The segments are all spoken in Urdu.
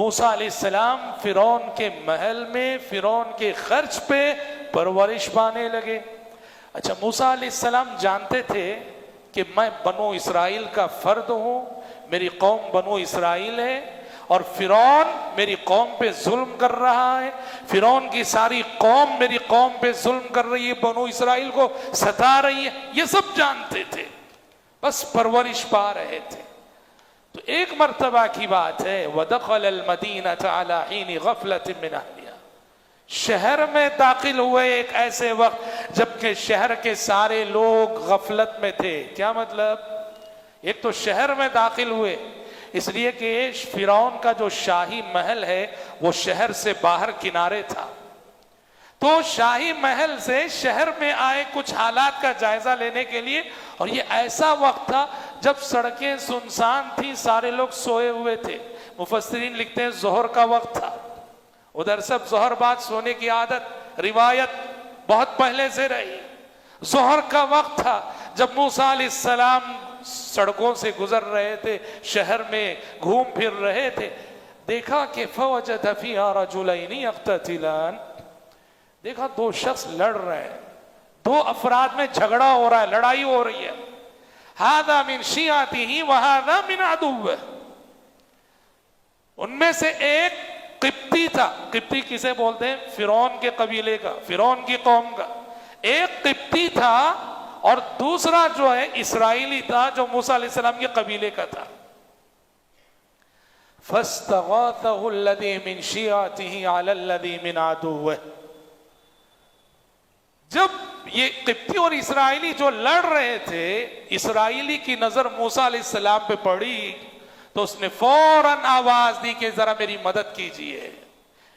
موسیٰ علیہ السلام فرعون کے محل میں فرعون کے خرچ پہ پرورش پانے لگے۔ اچھا، موسیٰ علیہ السلام جانتے تھے کہ میں بنو اسرائیل کا فرد ہوں، میری قوم بنو اسرائیل ہے، اور فرعون میری قوم پہ ظلم کر رہا ہے، فرعون کی ساری قوم میری قوم پہ ظلم کر رہی ہے، بنو اسرائیل کو ستا رہی ہے، یہ سب جانتے تھے، بس پرورش پا رہے تھے۔ تو ایک مرتبہ کی بات ہے، وَدَخَلَ الْمَدِينَةَ عَلَى حِينِ غَفْلَةٍ مِّنْ أَهْلِهَا، شہر میں داخل ہوئے ایک ایسے وقت جبکہ شہر کے سارے لوگ غفلت میں تھے۔ کیا مطلب؟ ایک تو شہر میں داخل ہوئے اس لیے کہ فرعون کا جو شاہی محل ہے وہ شہر سے باہر کنارے تھا، تو شاہی محل سے شہر میں آئے کچھ حالات کا جائزہ لینے کے لیے، اور یہ ایسا وقت تھا جب سڑکیں سنسان تھیں، سارے لوگ سوئے ہوئے تھے۔ مفسرین لکھتے ہیں ظہر کا وقت تھا، ادھر سب ظہر بعد سونے کی عادت روایت بہت پہلے سے رہی۔ ظہر کا وقت تھا جب موسیٰ علیہ السلام سڑکوں سے گزر رہے تھے، شہر میں گھوم پھر رہے تھے، دیکھا کہ فوجد فیہا رجلین یقتتلان، دیکھا دو شخص لڑ رہے ہیں، دو افراد میں جھگڑا ہو رہا ہے، لڑائی ہو رہی ہے، ھذا من شیعتہ وھذا من عدوہ، ان میں سے ایک قبطی تھا، قبطی کسے بولتے ہیں؟ فرعون کے قبیلے کا، فرعون کی قوم کا، ایک قبطی تھا اور دوسرا جو ہے اسرائیلی تھا جو موسیٰ علیہ السلام کے قبیلے کا تھا۔ فاستغاثہ الذی من شیعتہ علی الذی من عدوہ، جب یہ قبطی اور اسرائیلی جو لڑ رہے تھے، اسرائیلی کی نظر موسیٰ علیہ السلام پہ پڑی تو اس نے فوراً آواز دی کہ ذرا میری مدد کیجئے،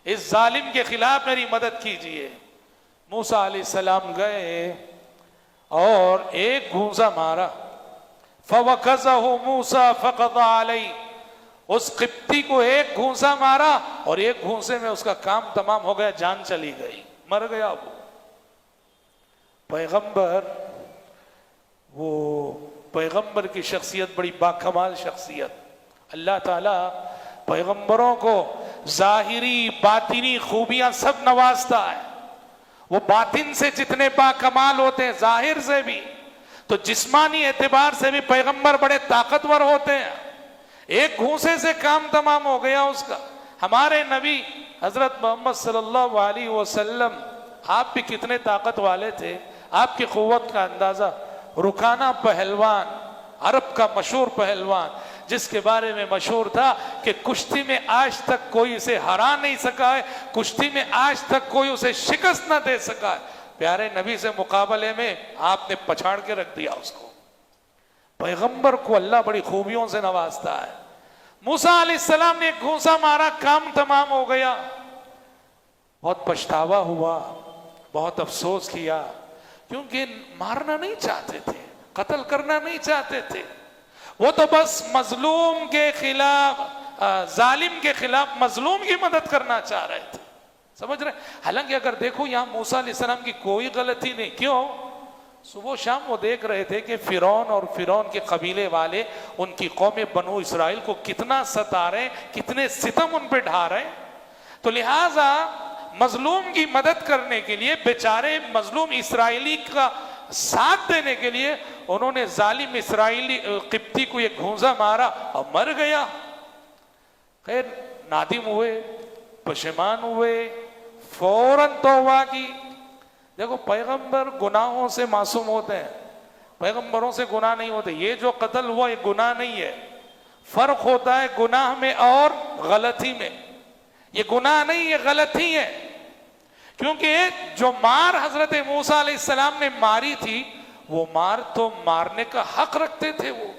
اس ظالم کے خلاف میری مدد کیجئے۔ موسیٰ علیہ السلام گئے اور ایک گھونسا مارا، فَوَكَزَهُ مُوسَى فَقَضَى عَلَيْهِ، اس قبطی کو ایک گھونسا مارا اور ایک گھونسے میں اس کا کام تمام ہو گیا، جان چلی گئی، مر گیا وہ۔ پیغمبر، وہ پیغمبر کی شخصیت بڑی باکمال شخصیت، اللہ تعالیٰ پیغمبروں کو ظاہری باطنی خوبیاں سب نوازتا ہے، وہ باطن سے جتنے باکمال ہوتے ہیں ظاہر سے بھی، تو جسمانی اعتبار سے بھی پیغمبر بڑے طاقتور ہوتے ہیں۔ ایک گھونسے سے کام تمام ہو گیا اس کا۔ ہمارے نبی حضرت محمد صلی اللہ علیہ وسلم، آپ بھی کتنے طاقت والے تھے، آپ کی قوت کا اندازہ، رکانہ پہلوان، عرب کا مشہور پہلوان، جس کے بارے میں مشہور تھا کہ کشتی میں آج تک کوئی اسے ہرا نہیں سکا ہے، کشتی میں آج تک کوئی اسے شکست نہ دے سکا ہے، پیارے نبی سے مقابلے میں آپ نے پچھاڑ کے رکھ دیا اس کو۔ پیغمبر کو اللہ بڑی خوبیوں سے نوازتا ہے۔ موسیٰ علیہ السلام نے ایک گھونسا مارا، کام تمام ہو گیا، بہت پچھتاوا ہوا، بہت افسوس کیا، کیونکہ مارنا نہیں چاہتے تھے، قتل کرنا نہیں چاہتے تھے، وہ تو بس مظلوم کے خلاف، ظالم کے خلاف مظلوم کی مدد کرنا چاہ رہے تھے، سمجھ رہے؟ حالانکہ اگر دیکھو یہاں موسیٰ علیہ السلام کی کوئی غلطی نہیں، کیوں؟ صبح و شام وہ دیکھ رہے تھے کہ فرعون اور فرعون کے قبیلے والے ان کی قوم بنو اسرائیل کو کتنا ستا رہے ہیں، کتنے ستم ان پہ ڈھا رہے ہیں، تو لہٰذا مظلوم کی مدد کرنے کے لیے، بیچارے مظلوم اسرائیلی کا ساتھ دینے کے لیے انہوں نے ظالم اسرائیلی قبطی کو ایک گھونسا مارا اور مر گیا۔ خیر، نادم ہوئے، پشیمان ہوئے، فوراً توبہ کی۔ دیکھو پیغمبر گناہوں سے معصوم ہوتے ہیں، پیغمبروں سے گناہ نہیں ہوتے، یہ جو قتل ہوا یہ گناہ نہیں ہے، فرق ہوتا ہے گناہ میں اور غلطی میں، یہ گناہ نہیں یہ غلطی ہے، کیونکہ جو مار حضرت موسیٰ علیہ السلام نے ماری تھی وہ مار تو مارنے کا حق رکھتے تھے وہ،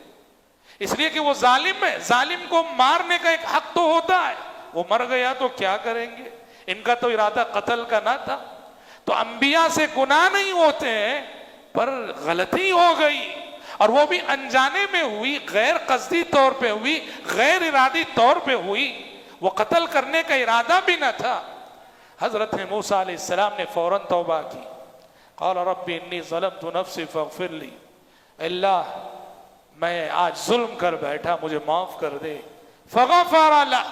اس لیے کہ وہ ظالم ہے، ظالم کو مارنے کا ایک حق تو ہوتا ہے، وہ مر گیا تو کیا کریں گے، ان کا تو ارادہ قتل کا نہ تھا۔ تو انبیاء سے گناہ نہیں ہوتے ہیں، پر غلطی ہو گئی، اور وہ بھی انجانے میں ہوئی، غیر قصدی طور پہ ہوئی، غیر ارادی طور پہ ہوئی، وہ قتل کرنے کا ارادہ بھی نہ تھا۔ حضرت موسیٰ علیہ السلام نے فوراً توبہ کی، قال رب انی ظلمت نفسی فاغفر لی، اللہ میں آج ظلم کر بیٹھا، مجھے معاف کر دے۔ فغفر لہ،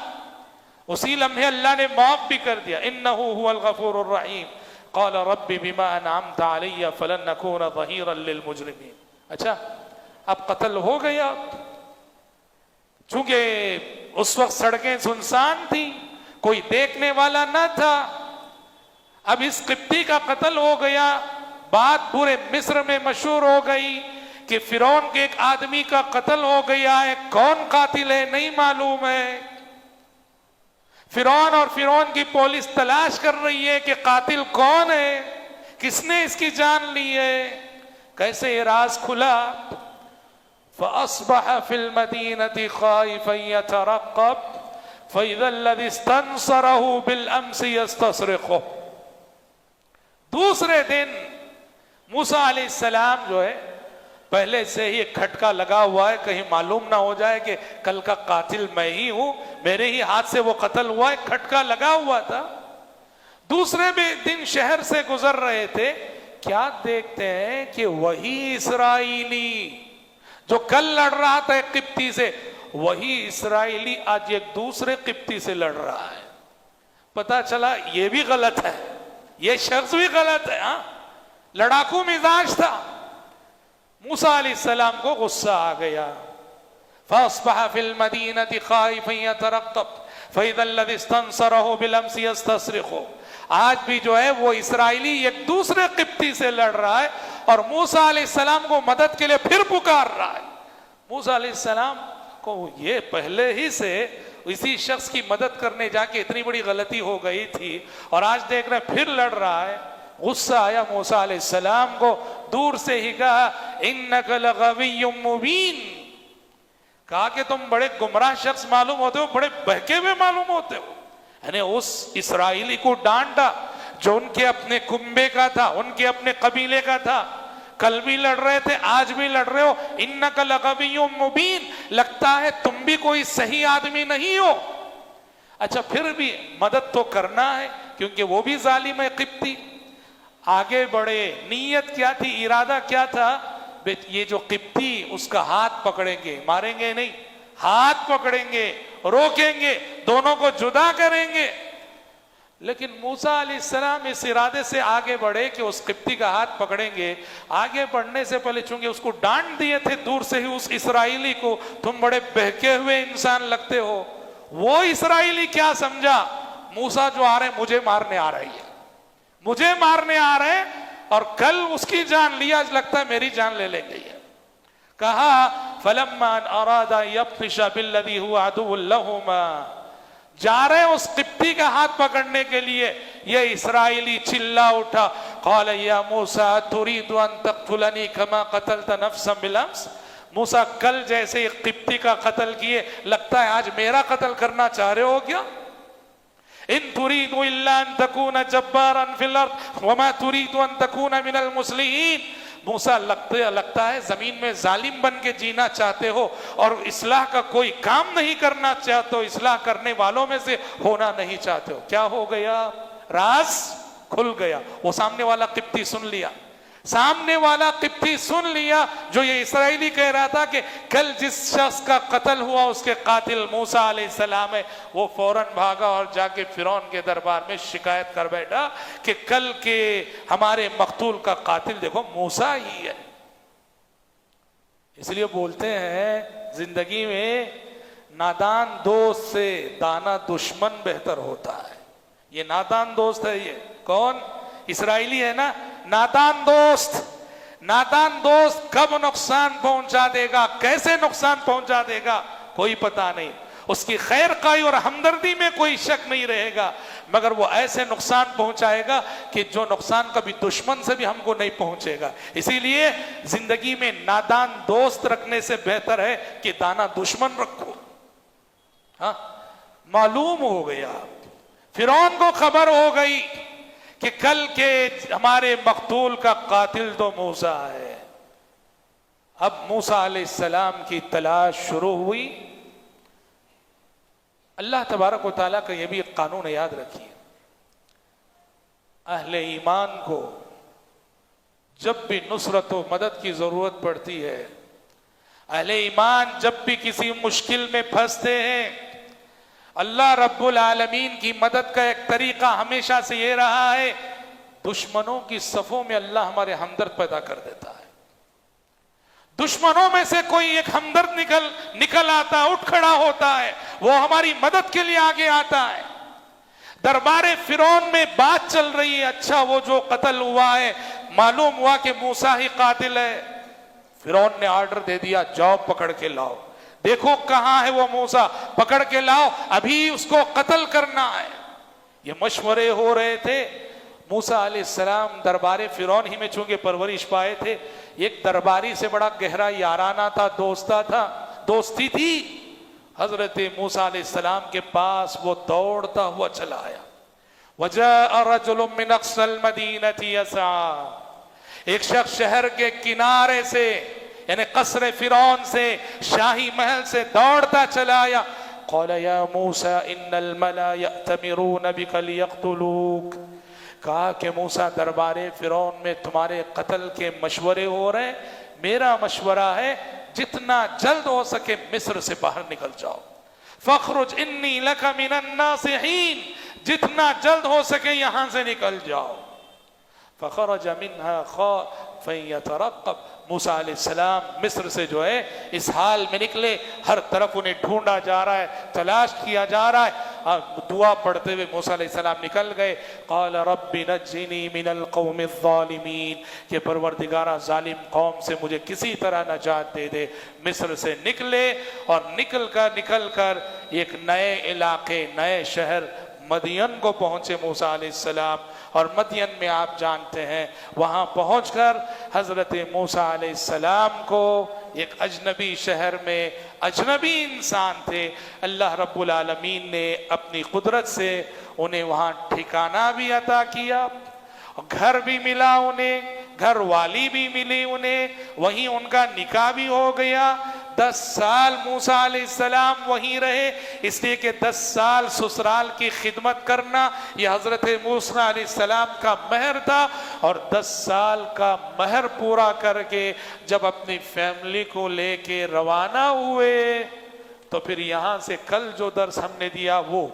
اسی لمحے اللہ نے معاف بھی کر دیا. انہ هو الغفور الرحیم. قال رب بما انعمت علی فلن نکون ظہیرا للمجرمین. اچھا اب قتل ہو گیا. چونکہ اس وقت سڑکیں سنسان تھیں, کوئی دیکھنے والا نہ تھا. اب اس قبطی کا قتل ہو گیا. بات پورے مصر میں مشہور ہو گئی کہ فرعون کے ایک آدمی کا قتل ہو گیا ہے. کون قاتل ہے نہیں معلوم ہے. فرعون اور فرعون کی پولیس تلاش کر رہی ہے کہ قاتل کون ہے, کس نے اس کی جان لی ہے. کیسے یہ راز کھلا؟ فَأَصْبَحَ فِي الْمَدِينَةِ خَائِفًا يَتَرَقَّبُ فَإِذَا الَّذِي اسْتَنصَرَهُ بِالْأَمْسِ يَسْتَصْرِخُهُ. دوسرے دن موسیٰ علیہ السلام جو ہے پہلے سے ہی ایک کھٹکا لگا ہوا ہے, کہیں معلوم نہ ہو جائے کہ کل کا قاتل میں ہی ہوں, میرے ہی ہاتھ سے وہ قتل ہوا ہے. کھٹکا لگا ہوا تھا. دوسرے دن شہر سے گزر رہے تھے, کیا دیکھتے ہیں کہ وہی اسرائیلی جو کل لڑ رہا تھا ایک قبطی سے, وہی اسرائیلی آج ایک دوسرے قبطی سے لڑ رہا ہے. پتا چلا یہ بھی غلط ہے, یہ شخص بھی غلط ہے. ہاں لڑاکو مزاج تھا. موسیٰ علیہ السلام کو غصہ آ گیا. فَأَصْبَحَ فِي الْمَدِينَةِ خَائِفًا يَتَرَقَّبُ فَإِذَا الَّذِي اسْتَنصَرَهُ بِالْأَمْسِ يَسْتَصْرِخُ. آج بھی جو ہے وہ اسرائیلی ایک دوسرے قبطی سے لڑ رہا ہے اور موسیٰ علیہ السلام کو مدد کے لیے پھر پکار رہا ہے. موسیٰ علیہ السلام کو یہ پہلے ہی سے اسی شخص کی مدد کرنے جا کے اتنی بڑی غلطی ہو گئی تھی اور آج دیکھ رہے پھر لڑ رہا ہے. غصہ آیا موسیٰ علیہ السلام کو. دور سے ہی کہا انک لغوی مبین. کہا کہ تم بڑے گمراہ شخص معلوم ہوتے ہو, بڑے بہکے ہوئے معلوم ہوتے ہو. یعنی اس اسرائیلی کو ڈانٹا جو ان کے اپنے کنبے کا تھا, ان کے اپنے قبیلے کا تھا. کل بھی لڑ رہے تھے, آج بھی لڑ رہے ہو. انک لغوی مبین, لگتا ہے تم بھی کوئی صحیح آدمی نہیں ہو. اچھا پھر بھی مدد تو کرنا ہے کیونکہ وہ بھی ظالم ہے قبطی. آگے بڑھے. نیت کیا تھی, ارادہ کیا تھا؟ یہ جو قبطی اس کا ہاتھ پکڑیں گے, ماریں گے نہیں, ہاتھ پکڑیں گے, روکیں گے, دونوں کو جدا کریں گے. لیکن موسیٰ علیہ السلام اس ارادے سے آگے بڑھے کہ اس قبطی کا ہاتھ پکڑیں گے. آگے بڑھنے سے پہلے چونکہ اس کو ڈانٹ دیے تھے دور سے ہی اس اسرائیلی کو, تم بڑے بہکے ہوئے انسان لگتے ہو. وہ اسرائیلی کیا سمجھا, موسیٰ جو آ رہے ہیں مجھے مارنے آ رہی ہے, مجھے مارنے آ رہے ہیں, اور کل اس کی جان لیا, آج لگتا ہے میری جان لے لیں گے. کہا فَلَمَّا أَنْ أَرَادَ يَبْطِشَ بِالَّذِي هُوَ عَدُوٌّ لَهُمَا. جا رہے اس قبطی کا ہاتھ پکڑنے کے لیے, یہ اسرائیلی چلا اٹھا. قَالَ يَا مُوسَىٰ تُرِيدُ أَن تَقْتُلَنِي كَمَا قَتَلْتَ نَفْسًا بِالْأَمْسِ. موسیٰ کل جیسے قبطی کا قتل کیے, لگتا ہے آج میرا قتل کرنا چاہ رہے ہو کیا؟ ان تريد الا ان تكون جبارا في الارض وما تريد ان تكون من المصلحين. موسیٰ لگتا ہے زمین میں ظالم بن کے جینا چاہتے ہو اور اصلاح کا کوئی کام نہیں کرنا چاہتے ہو, اصلاح کرنے والوں میں سے ہونا نہیں چاہتے ہو. کیا ہو گیا؟ راز کھل گیا. وہ سامنے والا قبطی سن لیا, سامنے والا قبطی سن لیا جو یہ اسرائیلی کہہ رہا تھا کہ کل جس شخص کا قتل ہوا اس کے قاتل موسیٰ علیہ السلام ہے. وہ فوراً بھاگا اور جا کے فرعون کے دربار میں شکایت کر بیٹھا کہ کل کے ہمارے مقتول کا قاتل دیکھو موسیٰ ہی ہے. اس لیے بولتے ہیں زندگی میں نادان دوست سے دانا دشمن بہتر ہوتا ہے. یہ نادان دوست ہے. یہ کون؟ اسرائیلی ہے نا, نادان دوست. نادان دوست کب نقصان پہنچا دے گا, کیسے نقصان پہنچا دے گا کوئی پتہ نہیں. اس کی خیر خواہی اور ہمدردی میں کوئی شک نہیں رہے گا, مگر وہ ایسے نقصان پہنچائے گا کہ جو نقصان کبھی دشمن سے بھی ہم کو نہیں پہنچے گا. اسی لیے زندگی میں نادان دوست رکھنے سے بہتر ہے کہ دانا دشمن رکھو. ہاں معلوم ہو گیا, فرعون کو خبر ہو گئی کہ کل کے ہمارے مقتول کا قاتل تو موسیٰ ہے. اب موسیٰ علیہ السلام کی تلاش شروع ہوئی. اللہ تبارک و تعالیٰ کا یہ بھی ایک قانون یاد رکھیے, اہل ایمان کو جب بھی نصرت و مدد کی ضرورت پڑتی ہے, اہل ایمان جب بھی کسی مشکل میں پھنستے ہیں, اللہ رب العالمین کی مدد کا ایک طریقہ ہمیشہ سے یہ رہا ہے، دشمنوں کی صفوں میں اللہ ہمارے ہمدرد پیدا کر دیتا ہے. دشمنوں میں سے کوئی ایک ہمدرد نکل آتا، اٹھ کھڑا ہوتا ہے، وہ ہماری مدد کے لیے آگے آتا ہے. دربار فرعون میں بات چل رہی ہے، اچھا وہ جو قتل ہوا ہے معلوم ہوا کہ موسیٰ ہی قاتل ہے. فرعون نے آرڈر دے دیا، جاؤ پکڑ کے لاؤ، دیکھو کہاں ہے وہ موسیٰ، پکڑ کے لاؤ، ابھی اس کو قتل کرنا ہے. یہ مشورے ہو رہے تھے. موسیٰ علیہ السلام دربار فرعون ہی میں چونکہ پرورش پائے تھے، ایک درباری سے بڑا گہرا یارانہ تھا، دوستی تھی. حضرت موسیٰ علیہ السلام کے پاس وہ دوڑتا ہوا چلا آیا. وَجَاءَ رَجُلٌ مِّنْ أَقْصَى الْمَدِينَةِ يَسْعَىٰ، ایک شخص شہر کے کنارے سے یعنی قصر فرعون سے، شاہی محل سے دوڑتا چلا آیا. قال یا موسیٰ ان الملأ یأتمرون بک لیقتلوک، کہا کہ موسیٰ دربار فرعون میں تمہارے قتل کے مشورے ہو رہے ہیں، میرا مشورہ ہے جتنا جلد ہو سکے مصر سے باہر نکل جاؤ. فاخرج انی لک من الناصحین، جتنا جلد ہو سکے یہاں سے نکل جاؤ. فخرج منها خائفا يترقب، موسیٰ علیہ السلام مصر سے جو ہے اس حال میں نکلے، ہر طرف انہیں ڈھونڈا جا رہا ہے، تلاش کیا جا رہا ہے. دعا پڑھتے ہوئے موسیٰ علیہ السلام نکل گئے. قال رب نجنی من القوم الظالمین، کہ پروردگارہ ظالم قوم سے مجھے کسی طرح نجات دے دے. مصر سے نکلے اور نکل کر ایک نئے علاقے، نئے شہر مدین کو پہنچے موسیٰ علیہ السلام. اور مدین میں آپ جانتے ہیں وہاں پہنچ کر حضرت موسیٰ علیہ السلام کو ایک اجنبی شہر میں اجنبی انسان تھے، اللہ رب العالمین نے اپنی قدرت سے انہیں وہاں ٹھکانہ بھی عطا کیا، گھر بھی ملا انہیں، گھر والی بھی ملی انہیں، وہیں ان کا نکاح بھی ہو گیا. 10 سال موسیٰ علیہ السلام وہیں رہے، اس لیے کہ 10 سال سسرال کی خدمت کرنا یہ حضرت موسیٰ علیہ السلام کا مہر تھا. اور 10 سال کا مہر پورا کر کے جب اپنی فیملی کو لے کے روانہ ہوئے تو پھر یہاں سے کل جو درس ہم نے دیا، وہ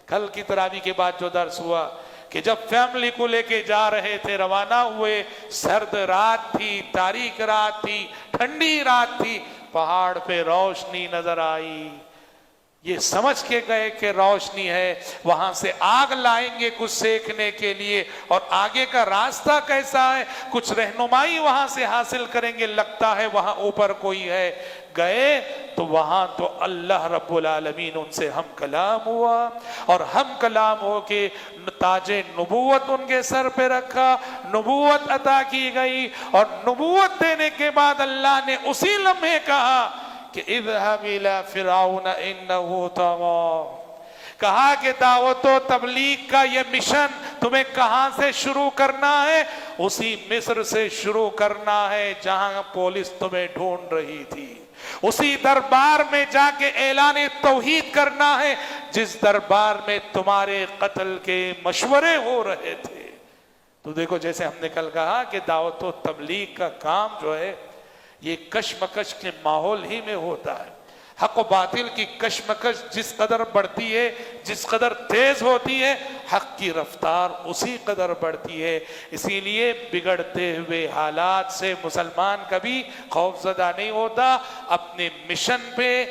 کل کی تراویح کے بعد جو درس ہوا کہ جب فیملی کو لے کے جا رہے تھے، روانہ ہوئے، سرد رات تھی، تاریک رات تھی، ٹھنڈی رات تھی، پہاڑ پہ روشنی نظر آئی. یہ سمجھ کے گئے کہ روشنی ہے، وہاں سے آگ لائیں گے کچھ سیکنے کے لیے، اور آگے کا راستہ کیسا ہے کچھ رہنمائی وہاں سے حاصل کریں گے، لگتا ہے وہاں اوپر کوئی ہے. گئے تو وہاں تو اللہ رب العالمین ان سے ہم کلام ہوا، اور ہم کلام ہو کے تاج نبوت ان کے سر پہ رکھا، نبوت عطا کی گئی. اور نبوت دینے کے بعد اللہ نے اسی لمحے کہا کہ اذهب الى فرعون انه طغى، کہا کہ دعوت و تبلیغ کا یہ مشن تمہیں کہاں سے شروع کرنا ہے؟ اسی مصر سے شروع کرنا ہے جہاں پولیس تمہیں ڈھونڈ رہی تھی. اسی دربار میں جا کے اعلان توحید کرنا ہے جس دربار میں تمہارے قتل کے مشورے ہو رہے تھے. تو دیکھو جیسے ہم نے کل کہا کہ دعوت و تبلیغ کا کام جو ہے یہ کشمکش کے ماحول ہی میں ہوتا ہے. حق و باطل کی کشمکش جس قدر بڑھتی ہے، جس قدر تیز ہوتی ہے، حق کی رفتار اسی قدر بڑھتی ہے. اسی لیے بگڑتے ہوئے حالات سے مسلمان کبھی خوف زدہ نہیں ہوتا. اپنے مشن پہ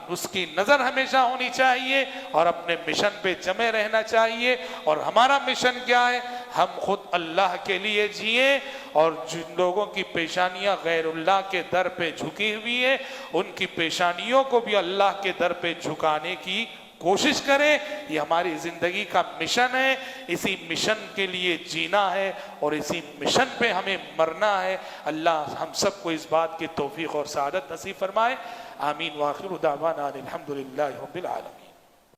اس کی نظر ہمیشہ ہونی چاہیے اور اپنے مشن پہ جمے رہنا چاہیے. اور ہمارا مشن کیا ہے؟ ہم خود اللہ کے لیے جئیں، اور جن لوگوں کی پیشانیاں غیر اللہ کے در پہ جھکی ہوئی ہیں ان کی پیشانیوں کو بھی اللہ کے در پہ جھکانے کی کوشش کریں. یہ ہماری زندگی کا مشن ہے، اسی مشن کے لیے جینا ہے اور اسی مشن پہ ہمیں مرنا ہے. اللہ ہم سب کو اس بات کی توفیق اور سعادت نصیب فرمائے. آمین. وآخر دعوانا الحمدللہ رب العالمین.